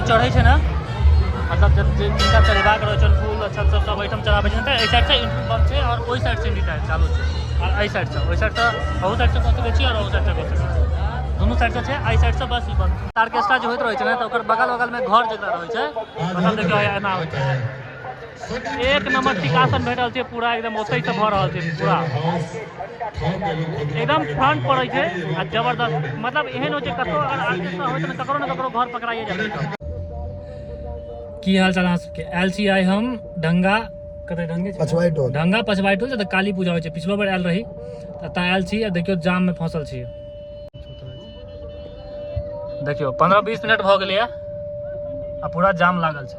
चढ़े छे ना, मतलब जिनका चढ़ेबाक रहे छन फूल अच्छा सब आइटम चढ़ाबे छन त ए साइड से एंट्री बंद छे और ओई साइड से एंट्री चालू छे। और आई साइड से ओई साइड से बहुत साइड से कह सकै छी और ओ साइड से कह सकै छी, दोनों साइड से छे। आई साइड से बस ई बंद ऑर्केस्ट्रा जो होइत रहे छे ना, त ओकर बगल में घर जगह रहे छे, मतलब देखियो एना होइत छे। एक नंबर टिकासन भेटल छे, पूरा एकदम ओतै से भ रहल छे, पूरा एकदम फ्रंट पड़े छे आ जबरदस्त। मतलब एहन हो छे कतो अगर ऑर्केस्ट्रा होय त ककरो न ककरो घर पकड़ाइए जाबे। की हाल चाल अहाँ सबके? आयल छी आइ हम ढंगा कते ढंगे पछवाई टोल, ढंगा पछवाई टोल जत काली पूजा होय छे। पिछलो बार आयल रही त आयल छी आ देखियो जाम में फंसल छी। देखियो 15-20 मिनट भ गेलै आ पूरा जाम लागल छे।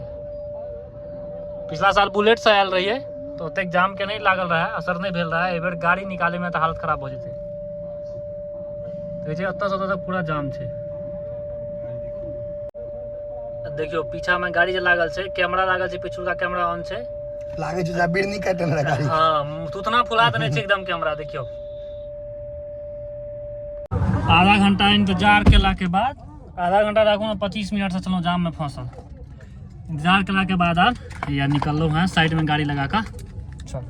पिछला साल बुलेट से आयल रहिए तो ओते जाम के नहीं लागल रहा, असर नहीं भेल रहा। ए बेर गाड़ी निकाले में तो हालत खराब हो जेते। देखिए अत्ता से तक पूरा जाम छे। देखियो पीछा में गाड़ी जे लागल छे, कैमरा लागल छे, पिछू का कैमरा ऑन छे, लागे छे जा बीड़ नहीं काटन रे गाड़ी। हां तुतना फुला देने छे एकदम कैमरा। देखियो आधा घंटा इंतजार केला के बाद, आधा घंटा राखू ना 25 मिनट से चलो जाम में फंसल। इंतजार केला के बाद अब या निकललो हां साइड में गाड़ी लगा का। चल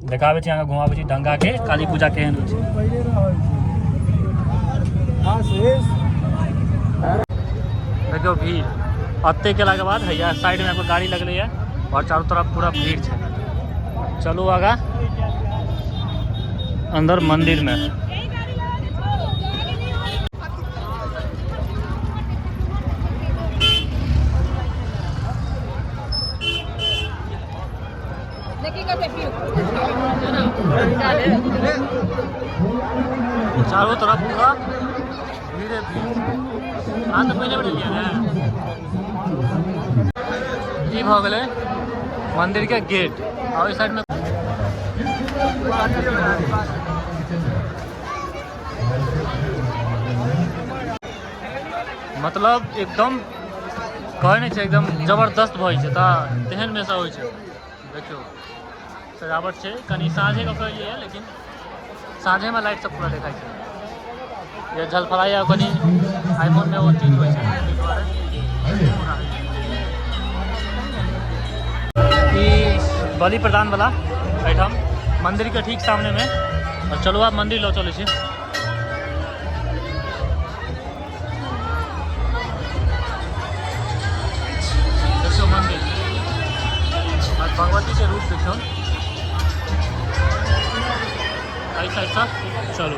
देखाबे छी, आगे घुमाबे छी ढंगा के काली पूजा केहन होय छे। हां शेष देखियो भीड़ अत्ते केला के बाद हैया साइड में आपको गाड़ी लगले है और चारों तरफ पूरा भीड़ छे। चलो आगा अंदर मंदिर में। चारों तरफ पूरा भीड़ भीड़। हाँ तो पहले लिया ना ये भ गए मंदिर के गेट और इस साइड में मतलब एकदम कहे नहीं छे, एकदम जबरदस्त भई छे। तेहन में से होय छे। देखियो सजावट छे, कनी साँझे का कहिए है, लेकिन साँझे में लाइट सब पूरा देखाई छे। ये झलफराया कनी आईफोन में वो चीज होय छे ई बलि प्रदान वाला आइटम मंदिर के ठीक सामने में। और चलो आप मंदिर लो चले छी। देखियो मंदिर और भगवती के रूप देखियो। ऐसा ऐसा चलो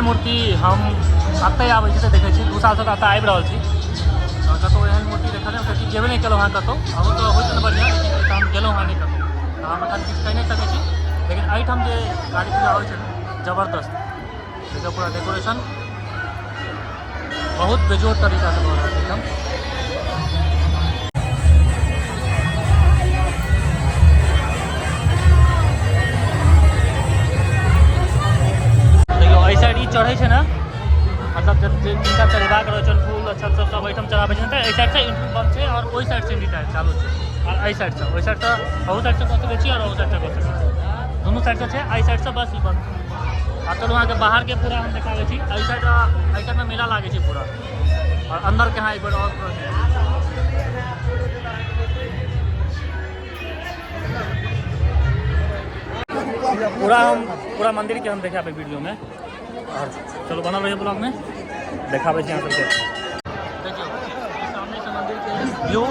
मूर्ति हम अत्ते आबै छी त देखै छी। 2 साल से अत्ते आबि रहल छी और कतो एहन मूर्ति देखल हम कहीं जेबे नहीं केलो हां कतो। अब तो होइत न बढ़िया, लेकिन हम गेलो हां नहीं कतो। हम एखन किछ कह नहीं सकै छी, लेकिन एहिठाम जे काली पूजा होइ छै जबरदस्त। देखियो पूरा डेकोरेशन बहुत बेजोड़ तरीका से हो रहा है एकदम। चढ़े छे ना, मतलब जिनका चढ़ेबाक रहे छन फूल अच्छा सब आइटम चढ़ाबे छन त ए साइड से एंट्री बंद छे और ओई साइड से एंट्री चालू छे। और आई साइड से ओई साइड से बहुत साइड से कह सकै छी और ओ साइड से कह सकै छी, दोनों साइड से छे। आई साइड से बस ई बंद। आ चलो वहां के बाहर के पूरा हम देखाबे छी। आई साइड में मेला लागे छे पूरा, और अंदर के हां एक बार और पूरा मंदिर के हम देखाबे वीडियो में। और चलो बनल रहिए ब्लॉग में, देखाबे छी अहाँ सबके। देखियो सामने से मंदिर के व्यू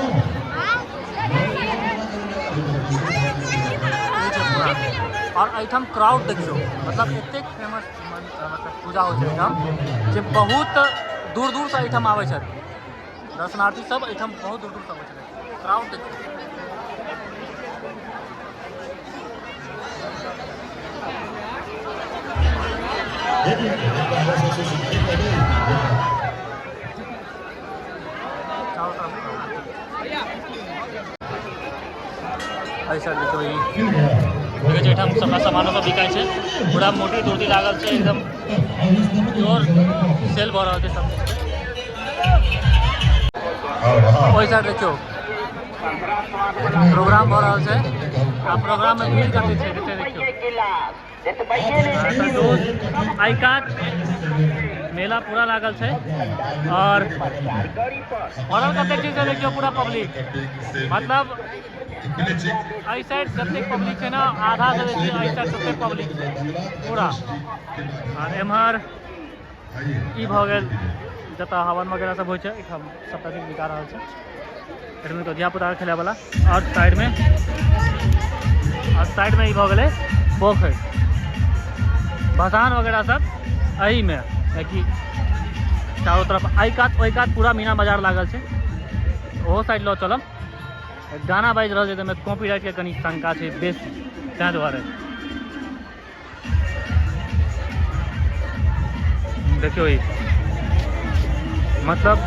और एहिठाम क्राउड देखियो। मतलब एते फेमस मतलब पूजा होइ छै एहिठाम जे बहुत दूर दूर से एहिठाम आबै छै दर्शनार्थी सब। एहिठाम बहुत दूर दूर से आबै छै। क्राउड देखियो। ऐसा देखो ये देखै छै एहिठाम सबटा सामानो सब बिकाइ छै पूरा मोटी दूरती लागल छै एकदम प्योर सेल भऽ रहल छै सब ओहि साइड देखियौ प्रोग्राम भऽ रहल छै आ प्रोग्राम में भीड़ कते छै देखियौ आई काट मेला पूरा लागल छै और भरल कते चीज से देखियो पूरा पब्लिक मतलब आई साइड जते पब्लिक है ना आधा से बेसी आई साइड सबसे पब्लिक है पूरा और एम्हर ई भ गेल जतऽ हवन वगैरह सब होइ छै एठाम सबटा चीज बिका रहल छै एठमे तो धियापुता खेले वाला और साइड में ई भ गेलै पोखरि भसान वगैरह सब एही में है कि चारों तरफ आई कात ओई कात पूरा मीना बाजार लागल छै ओहो साइड लो चलब गाना बाजि रहल छै तऽ कॉपीराइट के कनी शंका छै बेसी ताहि दुआरे देखियो ई मतलब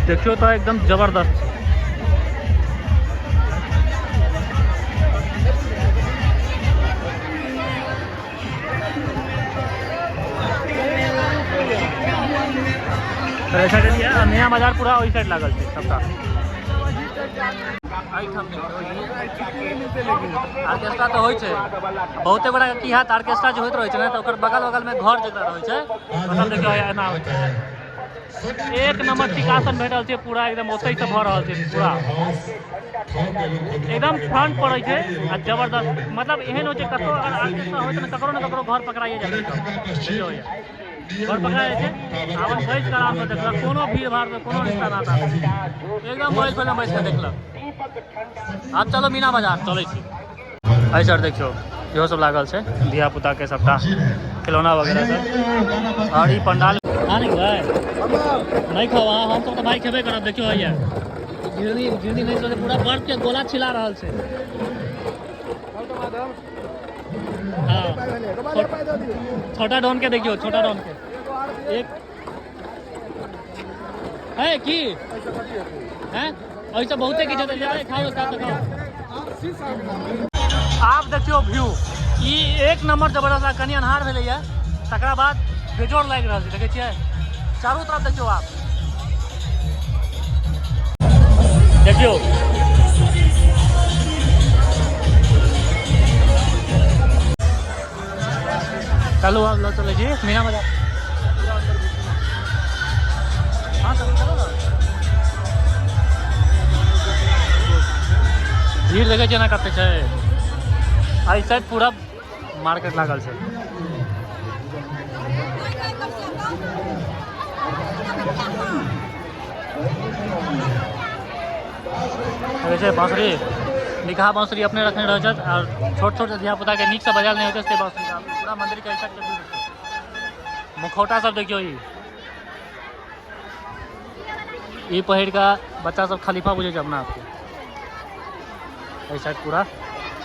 देखियो तो एकदम जबरदस्त नया बाजार पूरा ओहि साइड लागल छै सबटा ऑर्केस्ट्रा तो होइ छै बहुते बड़ा की हाथ ऑर्केस्ट्रा जो होइत रहै छै ने तऽ ओकर बगल बगल में घर जगह रहै छै मतलब देखियो एना होइ छै एक नंबर टिकासन भेटल छै पूरा एकदम ओतै से भऽ रहल छै पूरा एकदम फ्रंट पड़ै छै आ जबरदस्त मतलब एहन होइ छै कतौ अगर ऑर्केस्ट्रा होइ छै ने ककरो घर पकड़ाइए जाइ छै घर पकड़ा जाइ छै आवन बैस कर आराम से देखलक कोनो भीड़ भाड़ में कोनो रिश्ता नाता एकदम बैस पर बैस के देखलक आब चलो मीना बाजार चलै छी एहि साइड देखियो इहो सब लागल छै धिया पुता के सबटा खिलौना वगैरह सब और ई पंडाल नहीं भाई नहीं खाओ हम सब तो भाई खेबे करब देखियो हैया गिरनी नहीं तो पूरा बर्फ के गोला छिला रहल छै हाँ छोटा डॉन के देखियो छोटा डॉन के एक है की हैं ऐसा बहुते की जगह जाए खाओ साथ खाओ आप देखियो व्यू ई एक नंबर जबरदस्त कनी अन्हार भेलै है तकरा बाद बेजोड़ लागि रहल छै देखै छियै चारों तरफ देखियो आप देखियो चलो आप लोग चले जी मीना बाजार हाँ चलो चलो ना भीड़ देखे छै ना कते छै आई साइड पूरा मार्केट लागल छै बाँसुरी निकाह बाँसुरी अपने रखने रहे और छोट छोट धियापुता के नीक से बजाल नहीं होते बाँसुरी पूरा मंदिर के ऐसा मुखौटा सब देखियो ई पहिर का बच्चा सब खलीफा बुझे छै अपना आपके ऐसा पूरा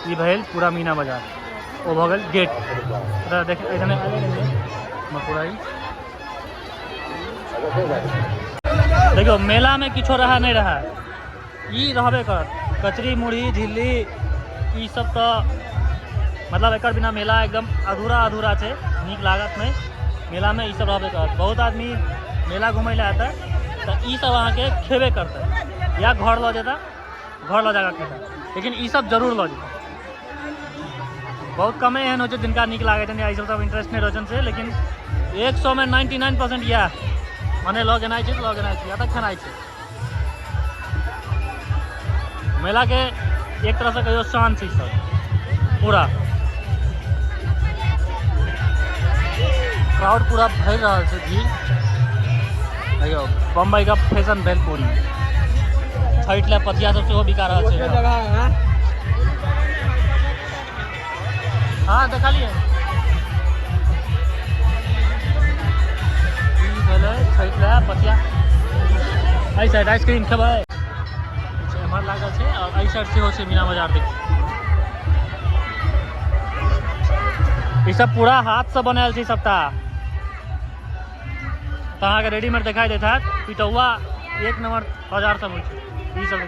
ई भेल पूरा मीना बाजार ओ भ गेल गेट देख एखने पूरा देखियो मेला में किछो रहा नहीं रहा ई रहबे करत कचरी मुढ़ी झिल्ली ई सब तो मतलब एक बिना मेला एकदम अधूरा अधूरा है नीक लागत नहीं मेला में ई सब रहबे करत बहुत आदमी मेला घूमे ला आता तो ई सब अहाँ के खेबे करते या घर लो जाता घर लो जाकर खाता लेकिन ई सब जरूर लो जाता बहुत कमे एहन हो जिनका नीक लागे ई सब इंटरेस्ट नहीं रोचन से लेकिन 100 में 99% या मने लऽ गेनाइ छै या तक खेनाइ छै मेला के एक तरह से कहियो शान छै सब पूरा क्राउड पूरा भर रहल छै भीड़ देखियो बम्बई का फैशन भेलपुरी छठ ला पथिया सब सेहो बिका रहल छै हाँ देखलिए छठ ला पथिया एहि साइड आइसक्रीम खेबै एम्हर लागल छै और एहि साइड सेहो छै मीना बाजार देखियो ई सब पूरा हाथ से बनायल छै सबटा तो अहाँ के रेडीमेड दिखाई देता है पिटौआ एक नंबर बाजार सब होइ छै ई सब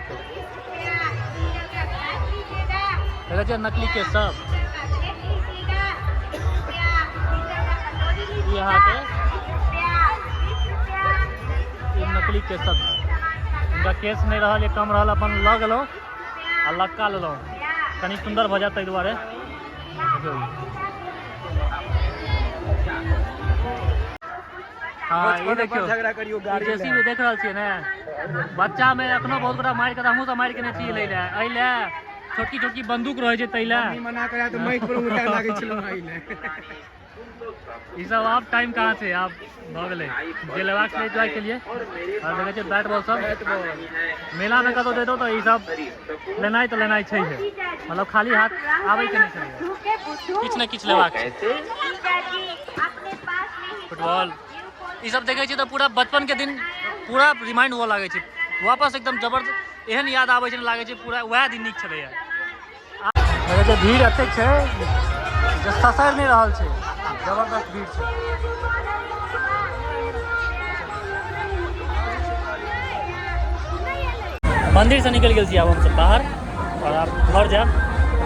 देखियो नकली के सब कि यहाँ के ई नकली केसक इनका केस नहीं रहा ये कम रहा अपन लग लो और लटका लो कनी सुंदर भऽ जाए ताहि दुआरे हाँ ये देखियो झगड़ा करियो गाड़ी जैसी भी देख रहा छे ने बच्चा में अखनो बहुत बड़ा मार के हमहू सब मार के नहीं छी ले अइले छोटकी छोटकी बंदूक रहे छै तैला मना करा तो माइक पर उठा लागे छलो आइले ये सब आप टाइम कहाँ थे आप भऽ गेलै जे लेबाक छै एंजॉय के लिए और देखे छै बैट बॉल सब मेला में कतौ दे दो तो ये सब लेनाइ छै मतलब खाली हाथ आबै के नहीं छै किछ ने किछ लेबाक छै फुटबॉल ये सब देखे छी तो पूरा बचपन के दिन पूरा रिमाइंड हुआ लागे छै वापस एकदम जबरदस्त एहन याद आबै छै लागे छै पूरा वएह दिन नीक छलै देखे छै भीड़ एतेक छै जे ससैर नहीं रहल छै जबरदस्त भीड़ छै मंदिर से निकल गए अब हम सब बाहर और आप घर जाए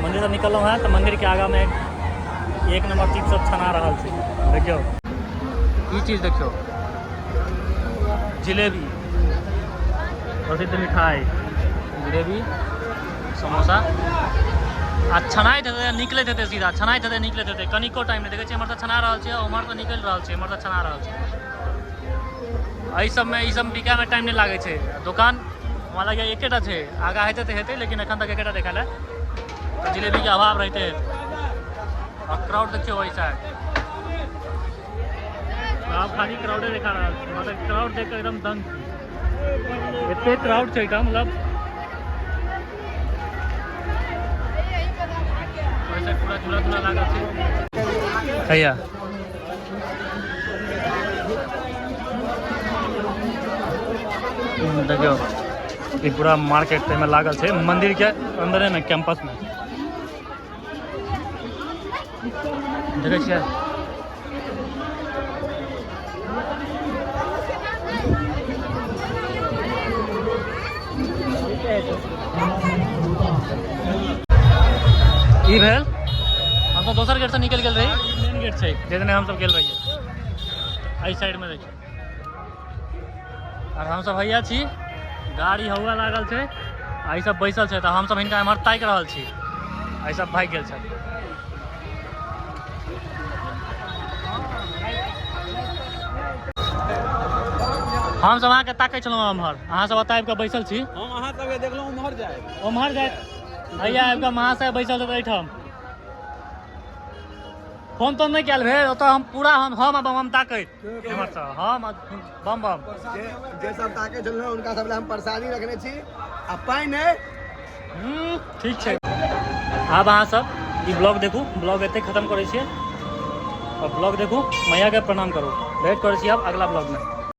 मंदिर से निकलूँ हैं तो मंदिर के आगा में एक नंबर चीज सब छना रहा है देखियो ये चीज़ देखियो जिलेबी प्रसिद्ध मिठाई जिलेबी समोसा आ छनाइत हेतै निकलैत हेतै सीधा छनाइत हेतै निकलैत हेतै कनिको टाइम में देखै छियै हमर तऽ छना रहल छै उमहर तऽ निकलि रहल छै हमर तऽ छना रहल छै एहि सबमे ई सब बिकायमे टाइम नहीं लागै छै दुकान हमरा लगे एकेटा छै आगा हेतै तऽ हेतै लेकिन एखन तक एकेटा देखल है जिलेबी के अभाव रहते और क्राउड देखियो वही साइड आप खाली क्राउडे देखा रहा मतलब क्राउड देख कर एकदम दंग इतने क्राउड छै एकदम मतलब वैसे पूरा झूला झूला लागल छै भैया देखियो ये पूरा मार्केट में लागल छै मंदिर के अंदरे में कैंपस में देखै छियै ई भेल हम तो दोसर गेट से निकल गेल रही मेन गेट छै जेने हम सब गेल रहिए एहि साइड में देखियो और हम सब भैया छी गाड़ी हवा लागल छै आई सब बैसल छै तो हम सब हिनका एम्हर ताकि रहल छी आई सब भागि गेल छै हम सब अहाँके ताकै छलहुँ एम्हर अहाँ सब ओतऽ आबि कऽ बैसल छी हम अहाँ सबके देखलहुँ उम्हर जाए भैया आबि कऽ महाशय बैसल छथि एहिठाम फोन तोन नहीं कल भेल ओतऽ हम पूरा हम ताकैत एम्हरसँ हम बम जे सब ताके छलहुँ उनका सब हम प्रसादी रखने छी आ पानि ठीक छै आब अहाँ सब ई ब्लॉग देखू ब्लॉग एते खत्म करै छियै और ब्लॉग देखू मैया के प्रणाम करू भेंट करै छी आब अगला ब्लॉग में।